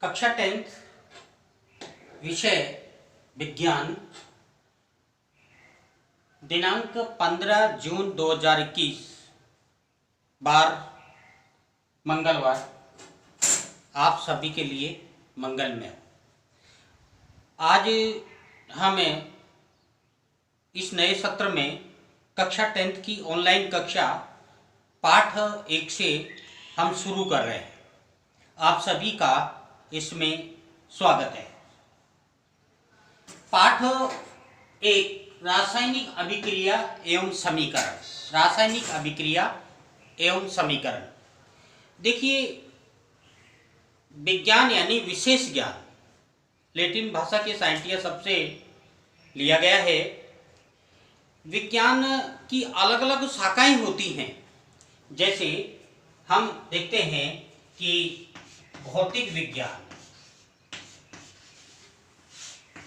कक्षा 10 विषय विज्ञान, दिनांक 15 जून 2021, बार मंगलवार, आप सभी के लिए मंगलमय। आज हमें इस नए सत्र में कक्षा 10 की ऑनलाइन कक्षा पाठ 1 से हम शुरू कर रहे हैं। आप सभी का इसमें स्वागत है। पाठ 1, रासायनिक अभिक्रिया एवं समीकरण। रासायनिक अभिक्रिया एवं समीकरण। देखिए, विज्ञान यानी विशेष ज्ञान, लैटिन भाषा के साइंटिया शब्द से लिया गया है। विज्ञान की अलग अलग शाखाएं होती हैं। जैसे हम देखते हैं कि भौतिक विज्ञान,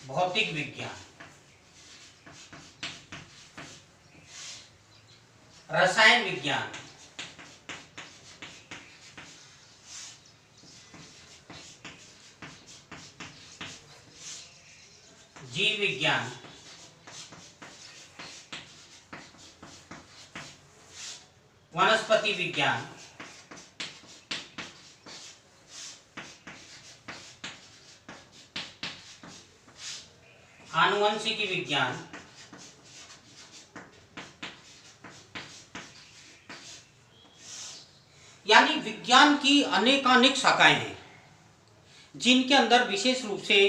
भौतिक विज्ञान, रसायन विज्ञान, जीव विज्ञान, वनस्पति विज्ञान, आनुवंशिकी विज्ञान, यानी विज्ञान की अनेकानेक शाखाएं हैं जिनके अंदर विशेष रूप से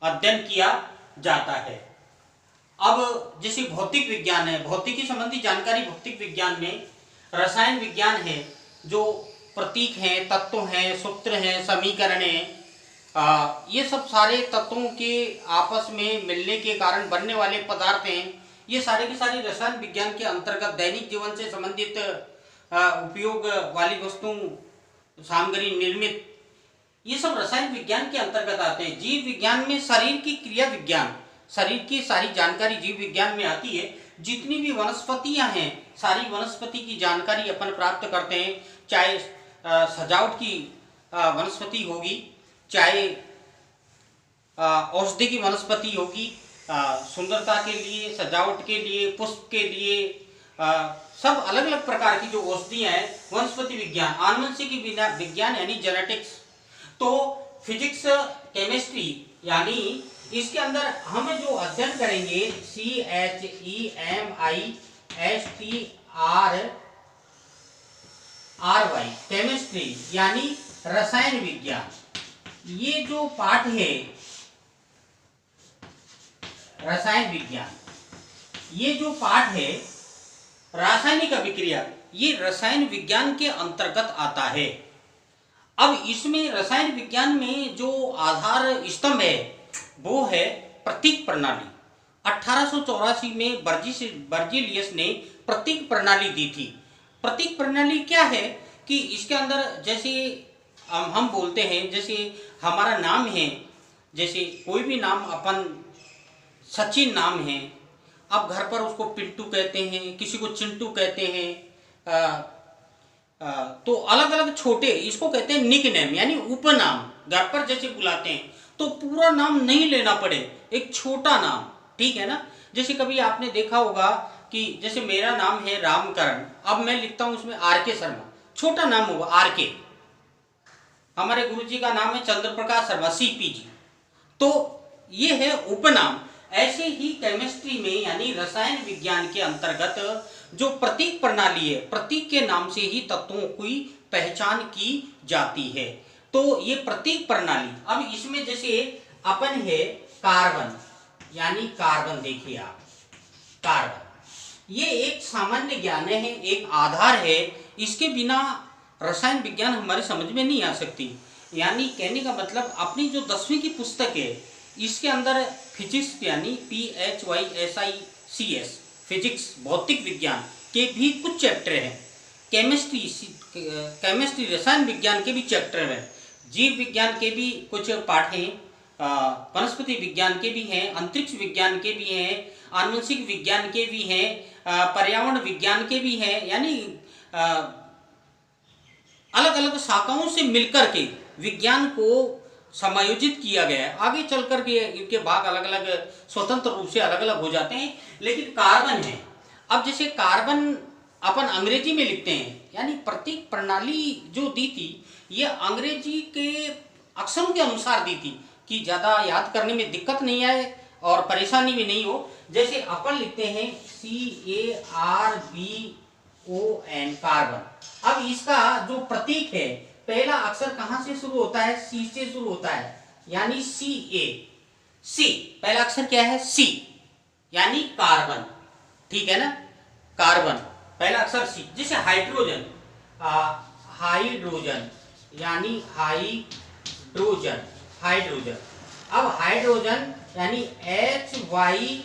अध्ययन किया जाता है। अब जैसे भौतिक विज्ञान है, भौतिकी संबंधी जानकारी भौतिक विज्ञान में, रसायन विज्ञान है जो प्रतीक हैं, तत्व हैं, सूत्र हैं, समीकरण हैं, ये सब सारे तत्वों के आपस में मिलने के कारण बनने वाले पदार्थ हैं। ये सारे के सारे रसायन विज्ञान के अंतर्गत दैनिक जीवन से संबंधित उपयोग वाली वस्तुओं, सामग्री निर्मित, ये सब रसायन विज्ञान के अंतर्गत आते हैं। जीव विज्ञान में शरीर की क्रिया विज्ञान, शरीर की सारी जानकारी जीव विज्ञान में आती है। जितनी भी वनस्पतियां हैं, सारी वनस्पति की जानकारी अपन प्राप्त करते हैं। चाहे सजावट की वनस्पति होगी, चाहे औषधि की वनस्पति होगी, सुंदरता के लिए, सजावट के लिए, पुष्प के लिए, सब अलग अलग प्रकार की जो औषधियां हैं, वनस्पति विज्ञान। आनुवंशिकी विज्ञान यानी जेनेटिक्स। तो फिजिक्स, केमिस्ट्री, यानी इसके अंदर हम जो अध्ययन करेंगे CHEMISTRY, केमिस्ट्री यानी रसायन विज्ञान। ये जो पाठ है रसायन विज्ञान, ये जो पाठ है रासायनिक अभिक्रिया, ये रसायन विज्ञान के अंतर्गत आता है। अब इसमें रसायन विज्ञान में जो आधार स्तंभ है वो है प्रतीक प्रणाली। 1884 में बर्जीलियस ने प्रतीक प्रणाली दी थी। प्रतीक प्रणाली क्या है कि इसके अंदर जैसे हम बोलते हैं, जैसे हमारा नाम है, जैसे कोई भी नाम, अपन सचिन नाम है, अब घर पर उसको पिंटू कहते हैं, किसी को चिंटू कहते हैं, तो अलग अलग छोटे, इसको कहते हैं निक नेम यानी उपनाम। घर पर जैसे बुलाते हैं तो पूरा नाम नहीं लेना पड़े, एक छोटा नाम, ठीक है ना। जैसे कभी आपने देखा होगा कि जैसे मेरा नाम है रामकरण, अब मैं लिखता हूं उसमें RK शर्मा, छोटा नाम होगा RK। हमारे गुरुजी का नाम है चंद्र प्रकाश शर्मा, CP जी, तो ये है उपनाम। ऐसे ही केमिस्ट्री में यानी रसायन विज्ञान के अंतर्गत जो प्रतीक प्रणाली है, प्रतीक के नाम से ही तत्वों की पहचान की जाती है। तो ये प्रतीक प्रणाली, अब इसमें जैसे अपन है कार्बन, यानी कार्बन, देखिए आप कार्बन, ये एक सामान्य ज्ञान है, एक आधार है। इसके बिना रसायन विज्ञान हमारी समझ में नहीं आ सकती। यानी कहने का मतलब, अपनी जो 10वीं की पुस्तक है इसके अंदर फिजिक्स यानी PHYSICS, फिजिक्स, भौतिक विज्ञान के भी कुछ चैप्टर हैं। केमिस्ट्री रसायन विज्ञान के भी चैप्टर हैं। जीव विज्ञान के भी कुछ पाठ हैं, वनस्पति विज्ञान के भी हैं, अंतरिक्ष विज्ञान के भी हैं, आनुवंशिक विज्ञान के भी हैं, पर्यावरण विज्ञान के भी हैं। यानी अलग अलग शाखाओं से मिलकर के विज्ञान को समायोजित किया गया है। आगे चल कर के इनके भाग अलग अलग स्वतंत्र रूप से अलग अलग हो जाते हैं, लेकिन कार्बन है। अब जैसे कार्बन अपन अंग्रेजी में लिखते हैं, यानी प्रतीक प्रणाली जो दी थी ये अंग्रेजी के अक्षरों के अनुसार दी थी कि ज़्यादा याद करने में दिक्कत नहीं आए और परेशानी भी नहीं हो। जैसे अपन लिखते हैं CARBON कार्बन। अब इसका जो प्रतीक है पहला अक्षर कहाँ से शुरू होता है? सी से शुरू होता है, यानी CA। सी पहला अक्षर क्या है? सी, यानी कार्बन। ठीक है ना, कार्बन पहला अक्षर सी। जैसे हाइड्रोजन, हाइड्रोजन यानी हाइड्रोजन, हाइड्रोजन। अब हाइड्रोजन यानी HYDROGEN,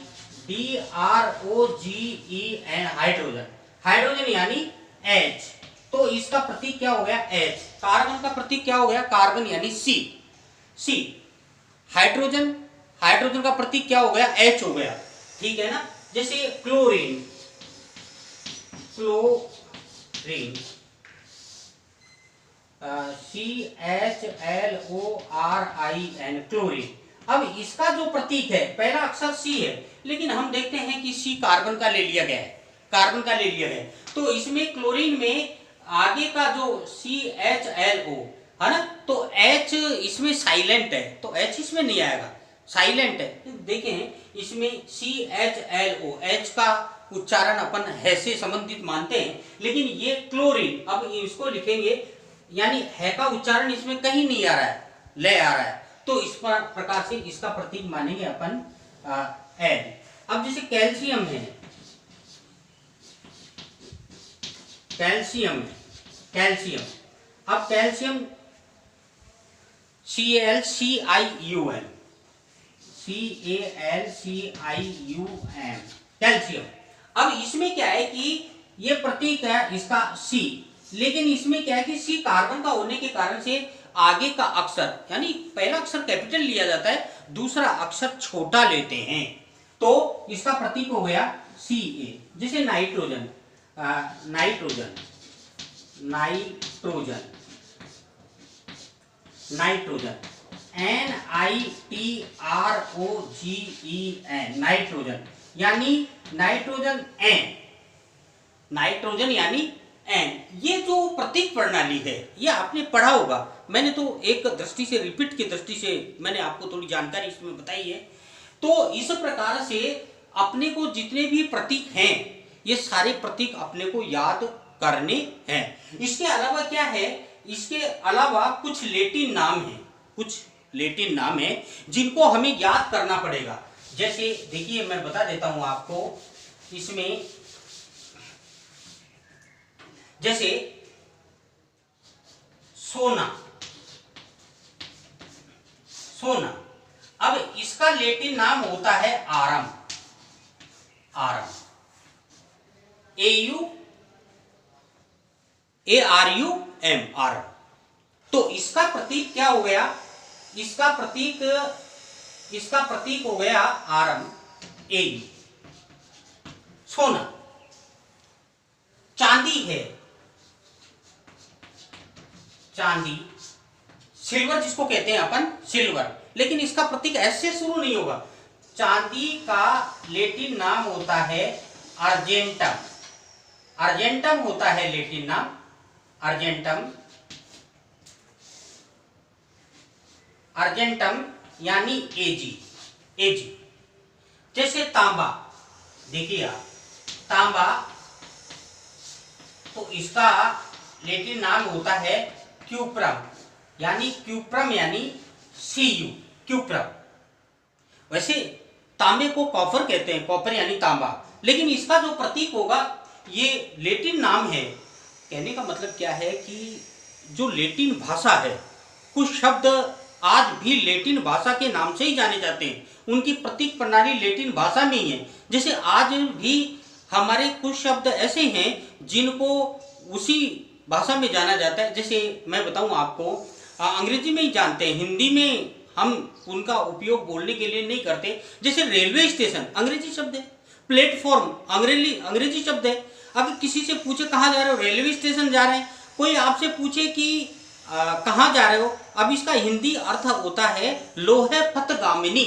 हाइड्रोजन। हाइड्रोजन यानी H, तो इसका प्रतीक क्या हो गया? H। कार्बन का प्रतीक क्या हो गया? कार्बन यानी C। C हाइड्रोजन, हाइड्रोजन का प्रतीक क्या हो गया? H हो गया। ठीक है ना। जैसे क्लोरीन, क्लोरीन CHLORIN, क्लोरीन। अब इसका जो प्रतीक है पहला अक्षर C है, लेकिन हम देखते हैं कि C कार्बन का ले लिया गया है, कार्बन का ले लिया है। तो इसमें क्लोरीन में आगे का जो CHLO है ना, तो H इसमें साइलेंट है, तो H इसमें नहीं आएगा, साइलेंट है। देखें इसमें CHLO, H का उच्चारण अपन है से संबंधित मानते हैं, लेकिन ये क्लोरीन, अब इसको लिखेंगे यानी है का उच्चारण इसमें कहीं नहीं आ रहा है, ले आ रहा है, तो इस प्रकार से इसका प्रतीक मानेंगे अपन N। अब जैसे कैल्शियम है, कैल्शियम है, कैल्शियम। अब कैल्शियम CALCIUM, कैल्शियम। अब इसमें क्या है कि ये प्रतीक है इसका C, लेकिन इसमें क्या है कि C कार्बन का होने के कारण से आगे का अक्षर यानी पहला अक्षर कैपिटल लिया जाता है, दूसरा अक्षर छोटा लेते हैं, तो इसका प्रतीक हो गया CA। जैसे nitrogen, nitrogen, nitrogen, nitrogen NITROGEN, nitrogen यानी नाइट्रोजन N, नाइट्रोजन यानी N। ये जो प्रतीक प्रणाली है ये आपने पढ़ा होगा, मैंने तो एक दृष्टि से रिपीट की दृष्टि से मैंने आपको थोड़ी जानकारी इसमें बताई है। तो इस प्रकार से अपने को जितने भी प्रतीक हैं ये सारे प्रतीक अपने को याद करने हैं। इसके अलावा क्या है, इसके अलावा कुछ लैटिन नाम है, कुछ लैटिन नाम है जिनको हमें याद करना पड़ेगा। जैसे देखिए मैं बता देता हूं आपको, इसमें जैसे सोना, सोना, अब इसका लैटिन नाम होता है आरम, आरम, ARUM, आरम। तो इसका प्रतीक क्या हो गया? इसका प्रतीक हो गया आरम, AU। सोना, चांदी है, चांदी, सिल्वर जिसको कहते हैं अपन, सिल्वर, लेकिन इसका प्रतीक ऐसे शुरू नहीं होगा। चांदी का लैटिन नाम होता है अर्जेंटम, अर्जेंटम होता है लैटिन नाम, अर्जेंटम, अर्जेंटम यानी AG, AG। जैसे तांबा, देखिए आप, तांबा, तो इसका लैटिन नाम होता है क्यूप्रम, यानी क्यूप्रम यानी CU, क्यूप्रम। वैसे तांबे को कॉपर कहते हैं, कॉपर यानी तांबा, लेकिन इसका जो प्रतीक होगा ये लैटिन नाम है। कहने का मतलब क्या है कि जो लैटिन भाषा है, कुछ शब्द आज भी लैटिन भाषा के नाम से ही जाने जाते हैं, उनकी प्रतीक प्रणाली लैटिन भाषा में ही है। जैसे आज भी हमारे कुछ शब्द ऐसे हैं जिनको उसी भाषा में जाना जाता है। जैसे मैं बताऊं आपको, अंग्रेजी में ही जानते हैं, हिंदी में हम उनका उपयोग बोलने के लिए नहीं करते। जैसे रेलवे स्टेशन अंग्रेजी शब्द है, प्लेटफॉर्म अंग्रेजी शब्द है। अगर किसी से पूछे कहाँ जा रहे हो, रेलवे स्टेशन जा रहे हैं। कोई आपसे पूछे कि कहाँ जा रहे हो, अब इसका हिंदी अर्थ होता है लोहे पथगामिनी।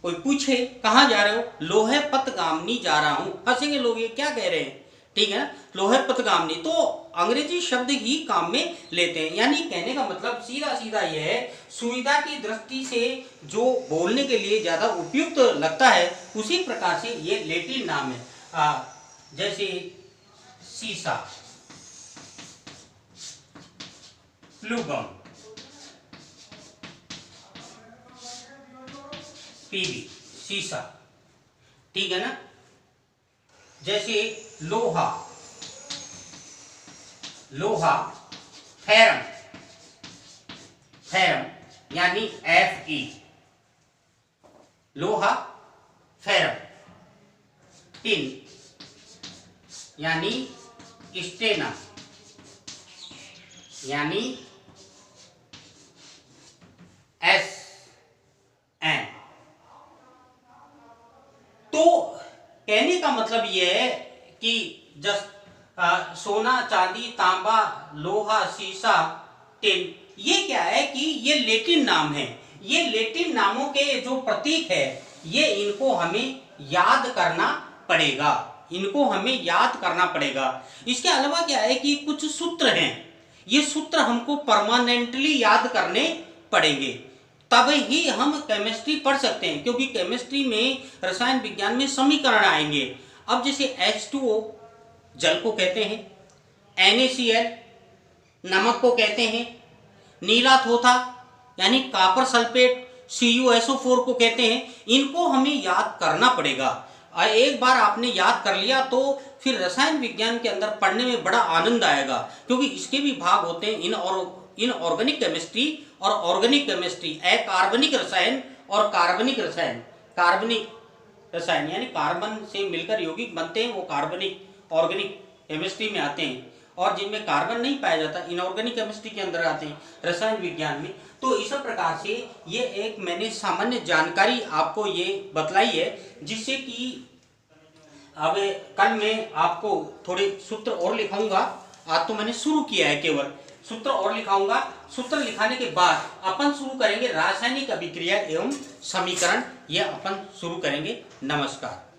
कोई पूछे कहाँ जा रहे हो, लोहे पथगामिनी जा रहा हूं, हंसेंगे लोग ये क्या कह रहे हैं, ठीक है ना, लोहे पथगामिनी। तो अंग्रेजी शब्द ही काम में लेते हैं, यानी कहने का मतलब सीधा सीधा यह है, सुविधा की दृष्टि से जो बोलने के लिए ज्यादा उपयुक्त लगता है उसी प्रकार से ये लैटिन नाम है। जैसे सीसा, प्लूगम, पीवी, सीसा, ठीक है ना। जैसे लोहा, लोहा, फेरम, फेरम यानी Fe, लोहा, फेरम। टिन यानी स्टेना, यानी SN। तो कहने का मतलब यह है कि जब सोना, चांदी, तांबा, लोहा, सीसा, टिन, ये क्या है कि ये लैटिन नाम है। ये लैटिन नामों के जो प्रतीक है ये इनको हमें याद करना पड़ेगा, इनको हमें याद करना पड़ेगा। इसके अलावा क्या है कि कुछ सूत्र हैं, ये सूत्र हमको परमानेंटली याद करने पड़ेंगे, तब ही हम केमिस्ट्री पढ़ सकते हैं, क्योंकि केमिस्ट्री में, रसायन विज्ञान में समीकरण आएंगे। अब जैसे H2O जल को कहते हैं, NaCl नमक को कहते हैं, नीला थोथा यानी कॉपर सल्फेट CuSO4 को कहते हैं। इनको हमें याद करना पड़ेगा। और एक बार आपने याद कर लिया तो फिर रसायन विज्ञान के अंदर पढ़ने में बड़ा आनंद आएगा, क्योंकि इसके भी भाग होते हैं इनऑर्गेनिक केमिस्ट्री और ऑर्गेनिक केमिस्ट्री, अकार्बनिक रसायन और कार्बनिक रसायन। कार्बनिक रसायन यानी कार्बन से मिलकर यौगिक बनते हैं, वो कार्बनिक ऑर्गेनिक केमिस्ट्री में आते हैं, और जिनमें कार्बन नहीं पाया जाता इनऑर्गेनिक केमिस्ट्री के अंदर आते हैं रसायन विज्ञान में। तो इस प्रकार से ये एक मैंने सामान्य जानकारी आपको ये बतलाई है, जिससे कि अब कल मैं आपको थोड़े सूत्र और लिखाऊंगा। आज तो मैंने शुरू किया है, केवल सूत्र और लिखाऊंगा। सूत्र लिखाने के बाद अपन शुरू करेंगे रासायनिक अभिक्रिया एवं समीकरण, यह अपन शुरू करेंगे। नमस्कार।